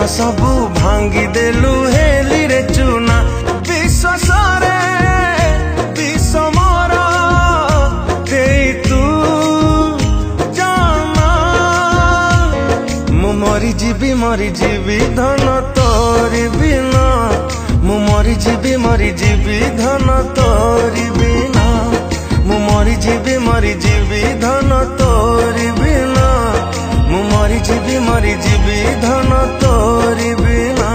सबू भांगी देलु हेली रे चुना। विश्वास रे विष मोर देई तू जाना। मु मरी जीवी धन तोरी बिना। मु मरी जीवी धन तोरी बिना। मु मरी जीवी धन तोरी बिना। मु मरी जीवी धन तोरी बिना।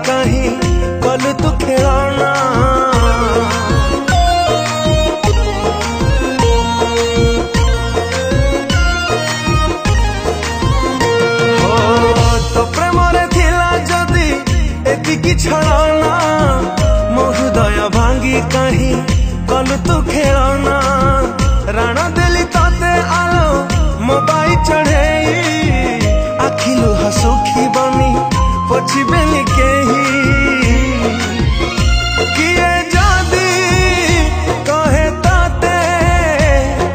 कहीं कल तू खेलाना। तो प्रेम रे थिला जदी एतिकी छड़ाना। मो हृदय भांगी कहीं कल तू खेलाना। राणा देली ताते आलो मोबाइल चढ़े आखिलु हसुखी बनी पछी बेली के किए जादी कहे ताते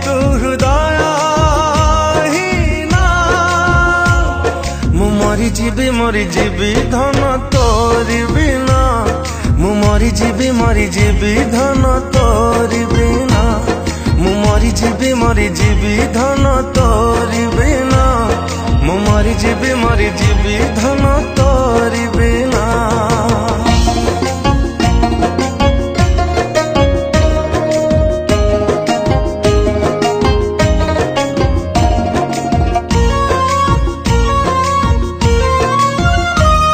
तू हृदय ही ना। मु मरी जीवी धन तोरी बिना। मु मरी जीवी धन तोरी बिना। मु मरी जीवी धन तोरी बिना। मु मरी जीवी धन तोरी बिना।